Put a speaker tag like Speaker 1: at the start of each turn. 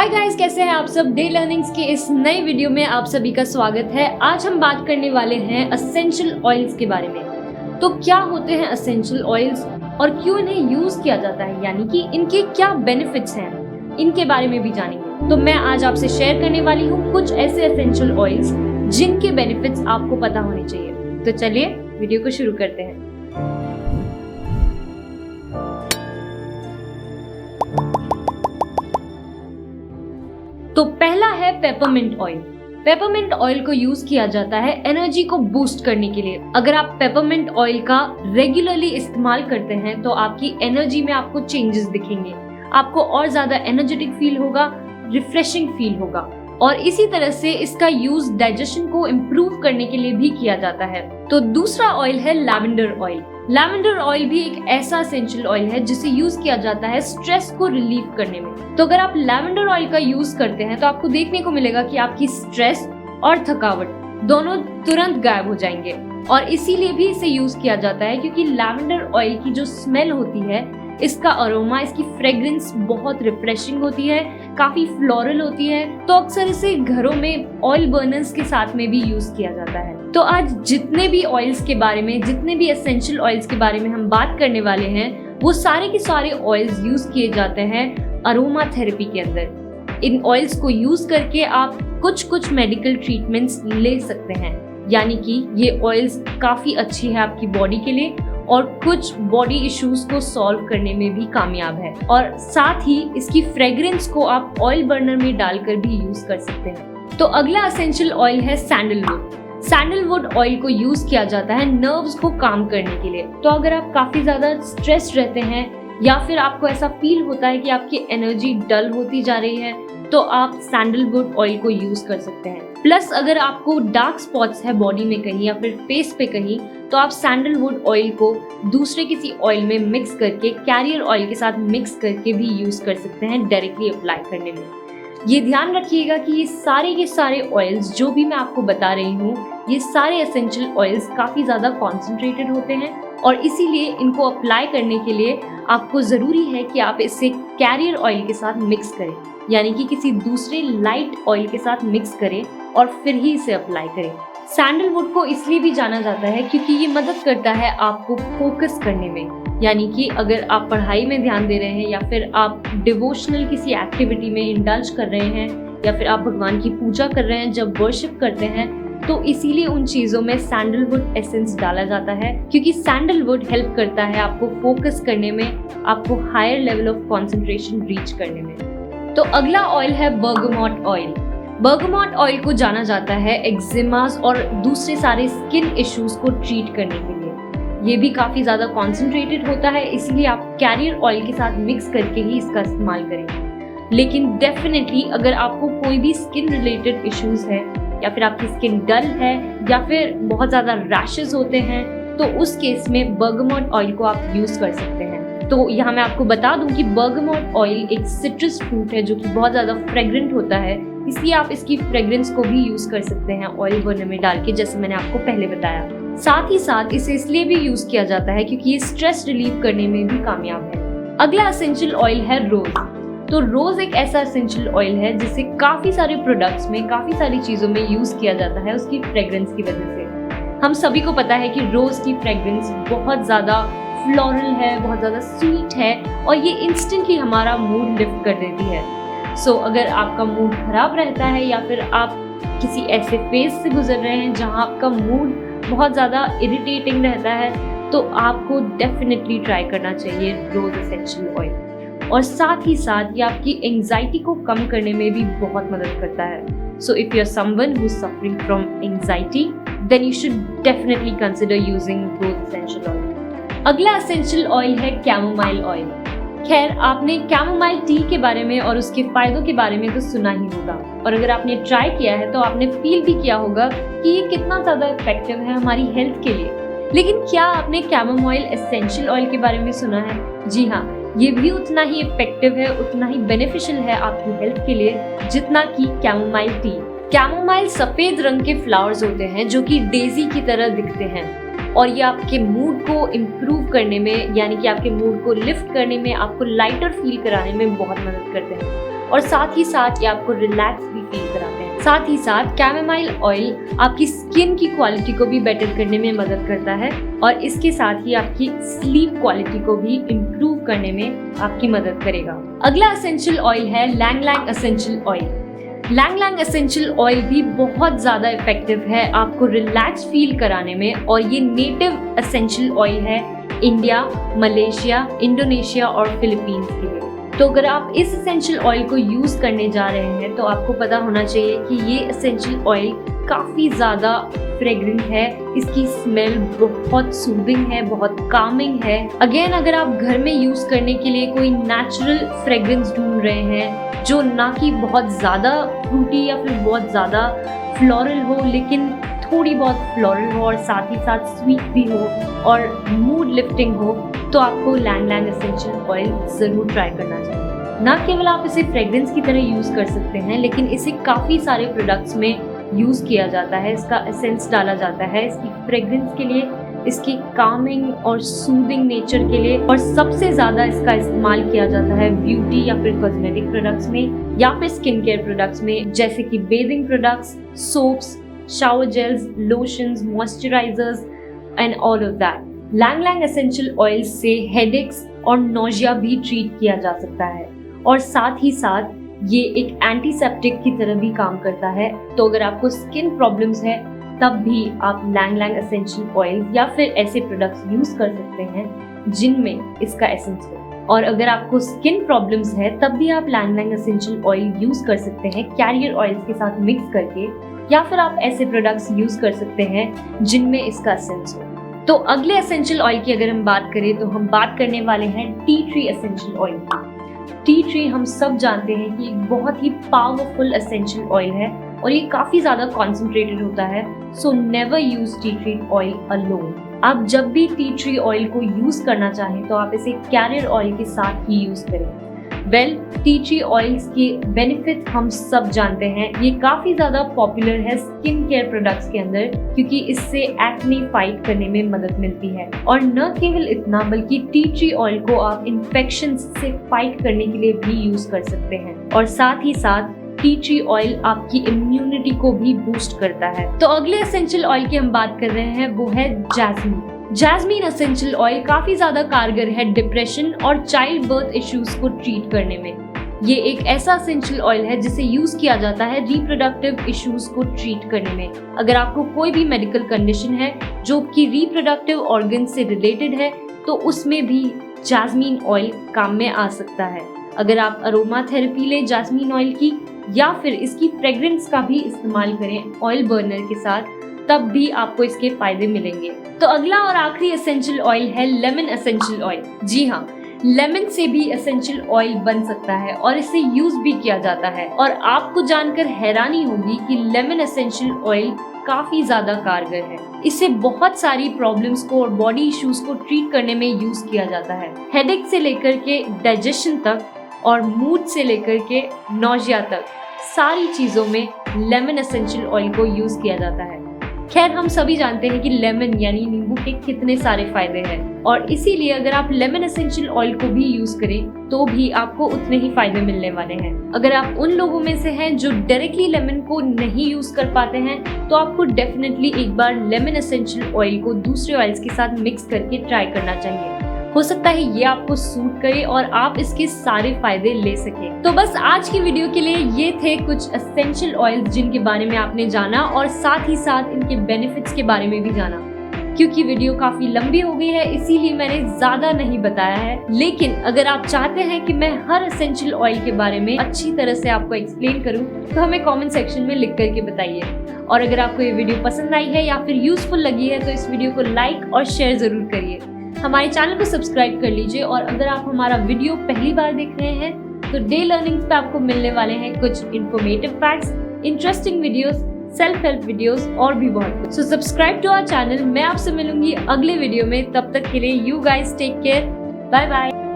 Speaker 1: Hi guys, कैसे हैं आप सब। डे लर्निंग्स के इस नए वीडियो में आप सभी का स्वागत है। आज हम बात करने वाले हैं एसेंशियल ऑयल्स के बारे में। तो क्या होते हैं एसेंशियल ऑयल्स और क्यों इन्हें यूज किया जाता है, यानी कि इनके क्या बेनिफिट्स हैं, इनके बारे में भी जानेंगे। तो मैं आज आपसे शेयर करने वाली हूँ कुछ ऐसे एसेंशियल ऑयल्स जिनके बेनिफिट्स आपको पता होने चाहिए। तो चलिए वीडियो को शुरू करते हैं। तो पहला है पेपरमिंट ऑयल। पेपरमिंट ऑयल को यूज किया जाता है एनर्जी को बूस्ट करने के लिए। अगर आप पेपरमिंट ऑयल का रेगुलरली इस्तेमाल करते हैं तो आपकी एनर्जी में आपको चेंजेस दिखेंगे, आपको और ज्यादा एनर्जेटिक फील होगा, रिफ्रेशिंग फील होगा। और इसी तरह से इसका यूज डाइजेशन को इम्प्रूव करने के लिए भी किया जाता है। तो दूसरा ऑयल है लैवेंडर ऑयल। लैवेंडर ऑयल भी एक ऐसा एसेंशियल ऑयल है जिसे यूज किया जाता है स्ट्रेस को रिलीव करने में। तो अगर आप लैवेंडर ऑयल का यूज करते हैं तो आपको देखने को मिलेगा कि आपकी स्ट्रेस और थकावट दोनों तुरंत गायब हो जाएंगे। और इसीलिए भी इसे यूज किया जाता है क्योंकि लैवेंडर ऑयल की जो स्मेल होती है, इसका अरोमा, इसकी फ्रेग्रेंस बहुत रिफ्रेशिंग होती है, काफी फ्लोरल होती है। तो अक्सर इसे घरों में ऑयल बर्नर्स के साथ में भी यूज किया जाता है। तो आज जितने भी ऑयल्स के बारे में, जितने भी एसेंशियल ऑयल्स के बारे में हम बात करने वाले हैं, वो सारे के सारे ऑयल्स यूज किए जाते हैं अरोमा थेरेपी के अंदर। इन ऑयल्स को यूज करके आप कुछ मेडिकल ट्रीटमेंट्स ले सकते हैं, यानी कि ये ऑयल्स काफी अच्छी है आपकी बॉडी के लिए और कुछ बॉडी इश्यूज को सॉल्व करने में भी कामयाब है। और साथ ही इसकी फ्रेग्रेंस को आप ऑयल बर्नर में डालकर भी यूज कर सकते हैं। तो अगला एसेंशियल ऑयल है सैंडलवुड। सैंडलवुड ऑयल को यूज किया जाता है नर्व्स को काम करने के लिए। तो अगर आप काफी ज्यादा स्ट्रेस रहते हैं या फिर आपको ऐसा फील होता है कि आपकी एनर्जी डल होती जा रही है, तो आप सैंडलवुड ऑयल को यूज कर सकते हैं। प्लस अगर आपको डार्क स्पॉट्स है बॉडी में कहीं या फिर फेस पे कहीं, तो आप सैंडलवुड ऑयल को दूसरे किसी ऑयल में मिक्स करके, कैरियर ऑयल के साथ मिक्स करके भी यूज कर सकते हैं डायरेक्टली अप्लाई करने में। ये ध्यान रखिएगा कि ये सारे के सारे ऑयल्स जो भी मैं आपको बता रही हूँ, ये सारे एसेंशियल ऑयल्स काफी ज्यादा कॉन्सेंट्रेटेड होते हैं और इसीलिए इनको अप्लाई करने के लिए आपको जरूरी है कि आप इसे कैरियर ऑयल के साथ मिक्स करें, यानी कि किसी दूसरे लाइट ऑयल के साथ मिक्स करें और फिर ही इसे अप्लाई करें। सैंडलवुड को इसलिए भी जाना जाता है क्योंकि ये मदद करता है आपको फोकस करने में, यानी कि अगर आप पढ़ाई में ध्यान दे रहे हैं या फिर आप डिवोशनल किसी एक्टिविटी में इंडल्ज कर रहे हैं या फिर आप भगवान की पूजा कर रहे हैं, जब वर्शिप करते हैं, तो इसीलिए उन चीजों में सैंडलवुड एसेंस डाला जाता है क्योंकि सैंडलवुड हेल्प करता है आपको फोकस करने में, आपको higher level of concentration reach करने में। तो अगला ऑयल है बर्गमॉट ऑयल। बर्गमॉट ऑयल को जाना जाता है एक्जिमास और दूसरे सारे स्किन इश्यूज को ट्रीट करने के लिए। ये भी काफी ज्यादा कॉन्सेंट्रेटेड होता है, इसलिए आप कैरियर ऑयल के साथ मिक्स करके ही इसका इस्तेमाल करें। लेकिन डेफिनेटली अगर आपको कोई भी स्किन रिलेटेड इश्यूज है या फिर आपकी स्किन डल है या फिर बहुत ज्यादा रैशेस होते हैं, तो उस केस में बर्गमॉट ऑयल को आप यूज कर सकते हैं। तो यहाँ मैं आपको बता दूं कि बर्गमॉट ऑयल एक सिट्रस फ्रूट है जो कि बहुत ज्यादा फ्रेग्रेंट होता है, इसलिए आप इसकी फ्रेग्रेंस को भी यूज कर सकते हैं ऑयल बर्नर में डाल के, जैसे मैंने आपको पहले बताया। साथ ही साथ इसे इसलिए भी यूज किया जाता है क्योंकि ये स्ट्रेस रिलीव करने में भी कामयाब है। अगला एसेंशियल ऑयल है रोज। तो रोज एक ऐसा एसेंशियल ऑयल है जिसे काफी सारे प्रोडक्ट्स में, काफी सारी चीजों में यूज किया जाता है उसकी फ्रेग्रेंस की वजह से। हम सभी को पता है कि रोज की फ्रेग्रेंस बहुत ज्यादा फ्लोरल है, बहुत ज्यादा स्वीट है और ये इंस्टेंटली हमारा मूड लिफ्ट कर देती है। सो अगर आपका मूड खराब रहता है या फिर आप किसी ऐसे फेज से गुजर रहे हैं जहां आपका मूड बहुत ज़्यादा इरिटेटिंग रहता है, तो आपको डेफिनेटली ट्राई करना चाहिए रोज एसेंशियल ऑयल। और साथ ही साथ ये आपकी एंजाइटी को कम करने में भी बहुत मदद करता है। So if you are someone who is suffering from anxiety, then you should definitely consider using rose essential oil. अगला एसेंशियल ऑयल है कैमोमाइल ऑयल। खैर, आपने कैमोमाइल टी के बारे में और उसके फायदों के बारे में तो सुना ही होगा, और अगर आपने ट्राई किया है तो आपने फील भी किया होगा कि ये कितना ज़्यादा इफेक्टिव है हमारी हेल्थ के लिए। लेकिन क्या आपने कैमोमाइल एसेंशियल ऑयल के बारे में सुना है? जी हाँ, ये भी उतना ही इफेक्टिव है, उतना ही बेनिफिशियल है आपकी हेल्थ के लिए जितना कि कैमोमाइल टी। कैमोमाइल सफेद रंग के फ्लावर्स होते हैं जो कि डेजी की तरह दिखते हैं और ये आपके मूड को इम्प्रूव करने में, यानी कि आपके मूड को लिफ्ट करने में, आपको लाइटर फील कराने में बहुत मदद करते हैं। और साथ ही साथ ये आपको रिलैक्स भी फील कराते हैं। साथ ही साथ कैमोमाइल ऑयल आपकी स्किन की क्वालिटी को भी बेटर करने में मदद करता है और इसके साथ ही आपकी स्लीप क्वालिटी को भी इम्प्रूव करने में आपकी मदद करेगा। अगला एसेंशियल ऑयल है ylang ylang essential oil. Ylang ylang essential oil भी बहुत ज़्यादा इफेक्टिव है आपको रिलैक्स फील कराने में और ये नेटिव एसेंशियल ऑयल है इंडिया, मलेशिया, इंडोनेशिया और फिलीपींस के लिए। तो अगर आप इस एसेंशियल ऑयल को यूज़ करने जा रहे हैं तो आपको पता होना चाहिए कि ये एसेंशियल ऑयल काफ़ी ज़्यादा फ्रेग्रेंट है, इसकी स्मेल बहुत सूदिंग है, बहुत कामिंग है। अगेन अगर आप घर में यूज़ करने के लिए कोई नेचुरल फ्रेग्रेंस ढूंढ रहे हैं जो ना कि बहुत ज़्यादा फ्रूटी या फिर बहुत ज़्यादा फ्लोरल हो लेकिन थोड़ी बहुत फ्लोरल हो और साथ ही साथ स्वीट भी हो और मूड लिफ्टिंग हो, तो आपको लैंग लैंग एसेंशियल ऑयल ज़रूर ट्राई करना चाहिए। ना केवल आप इसे फ्रेग्रेंस की तरह यूज़ कर सकते हैं लेकिन इसे काफ़ी सारे प्रोडक्ट्स में यूज़ किया जाता है, इसका एसेंस डाला जाता है इसकी फ्रेग्रेंस के लिए, इसकी कामिंग और सूदिंग नेचर के लिए और सबसे ज़्यादा इसका इस्तेमाल किया जाता है ब्यूटी या फिर कॉस्मेटिक प्रोडक्ट्स में या फिर स्किन केयर प्रोडक्ट्स में, जैसे कि bathing products, soaps, shower gels, lotions, moisturisers and all of that. Ylang ylang essential oil से हेडेक्स और नोजिया भी ट्रीट किया जा सकता है और साथ ही साथ ये एक एंटीसेप्टिक की तरह भी काम करता है। तो अगर आपको स्किन प्रॉब्लम्स है तब भी आप लैंग लैंग एसेंशियल ऑयल या फिर ऐसे प्रोडक्ट्स यूज कर सकते हैं जिनमें इसका एसेंस हो। और अगर आपको स्किन प्रॉब्लम्स है तब भी आप ylang ylang essential oil use कर सकते हैं कैरियर ऑयल्स के साथ मिक्स करके, या फिर आप ऐसे प्रोडक्ट्स यूज कर सकते हैं जिनमें इसका एसेंस हो। तो अगले एसेंशियल ऑयल की अगर हम बात करें तो हम बात करने वाले हैं tea tree essential oil. Tea tree हम सब जानते हैं कि एक बहुत ही पावरफुल एसेंशियल ऑयल है और ये काफी ज्यादा कॉन्सेंट्रेटेड होता है। So never use tea tree oil alone. आप जब भी टी ट्री ऑयल को यूज करना चाहें तो आप इसे कैरियर ऑयल के साथ ही यूज करें। वेल, टी ट्री ऑयल्स के बेनिफिट हम सब जानते हैं। ये काफी ज्यादा पॉपुलर है स्किन केयर प्रोडक्ट्स के अंदर क्योंकि इससे एक्ने फाइट करने में मदद मिलती है। और न केवल इतना बल्कि टी ट्री ऑयल को आप इन्फेक्शन से फाइट करने के लिए भी यूज कर सकते हैं और साथ ही साथ टी ट्री ऑयल आपकी इम्यूनिटी को भी बूस्ट करता है। तो अगले एसेंशियल ऑयल की हम बात कर रहे हैं वो है जैस्मीन। जैस्मीन एसेंशियल ऑयल काफी ज्यादा कारगर है डिप्रेशन और चाइल्ड बर्थ इश्यूज को ट्रीट करने में। ये एक ऐसा एसेंशियल ऑयल है जिसे यूज किया जाता है रिप्रोडक्टिव इश्यूज को ट्रीट करने में। अगर आपको कोई भी मेडिकल कंडीशन है जो कि रिप्रोडक्टिव ऑर्गन से रिलेटेड है तो उसमें भी जैस्मीन ऑयल काम में आ सकता है। अगर आप अरोमा थेरेपी ले जैस्मीन ऑयल की या फिर इसकी फ्रेग्रेंस का भी इस्तेमाल करें ऑयल बर्नर के साथ, तब भी आपको इसके फायदे मिलेंगे। तो अगला और आखिरी एसेंशियल ऑयल है लेमन एसेंशियल ऑयल। जी हाँ, लेमन से भी एसेंशियल ऑयल बन सकता है और इसे यूज भी किया जाता है। और आपको जानकर हैरानी होगी कि लेमन एसेंशियल ऑयल काफी ज्यादा कारगर है। इसे बहुत सारी प्रॉब्लम्स को और बॉडी इश्यूज को ट्रीट करने में यूज किया जाता है। हेडेक से लेकर के डाइजेशन तक और मूड से लेकर के नोजिया तक सारी चीजों में लेमन एसेंशियल ऑयल को यूज किया जाता है। खैर, हम सभी जानते हैं कि लेमन यानी नींबू के कितने सारे फायदे हैं और इसीलिए अगर आप लेमन एसेंशियल ऑयल को भी यूज करें तो भी आपको उतने ही फायदे मिलने वाले हैं। अगर आप उन लोगों में से हैं जो डायरेक्टली लेमन को नहीं यूज कर पाते हैं तो आपको डेफिनेटली एक बार लेमन एसेंशियल ऑयल को दूसरे ऑयल्स के साथ मिक्स करके ट्राई करना चाहिए। हो सकता है ये आपको सूट करे और आप इसके सारे फायदे ले सके। तो बस आज की वीडियो के लिए ये थे कुछ एसेंशियल ऑयल्स जिनके बारे में आपने जाना और साथ ही साथ इनके बेनिफिट्स के बारे में भी जाना। क्योंकि वीडियो काफी लंबी हो गई है इसीलिए मैंने ज्यादा नहीं बताया है, लेकिन अगर आप चाहते हैं कि मैं हर एसेंशियल ऑयल के बारे में अच्छी तरह से आपको एक्सप्लेन करूं तो हमें कमेंट सेक्शन में लिख करके बताइए। और अगर आपको ये वीडियो पसंद आई है या फिर यूजफुल लगी है तो इस वीडियो को लाइक और शेयर जरूर करिए। हमारे चैनल को सब्सक्राइब कर लीजिए और अगर आप हमारा वीडियो पहली बार देख रहे हैं तो डे लर्निंग्स पे आपको मिलने वाले हैं कुछ informative facts, interesting videos, self help videos और भी बहुत कुछ। So subscribe to our channel. मैं आपसे मिलूंगी अगले वीडियो में, तब तक के लिए you guys take care, bye bye.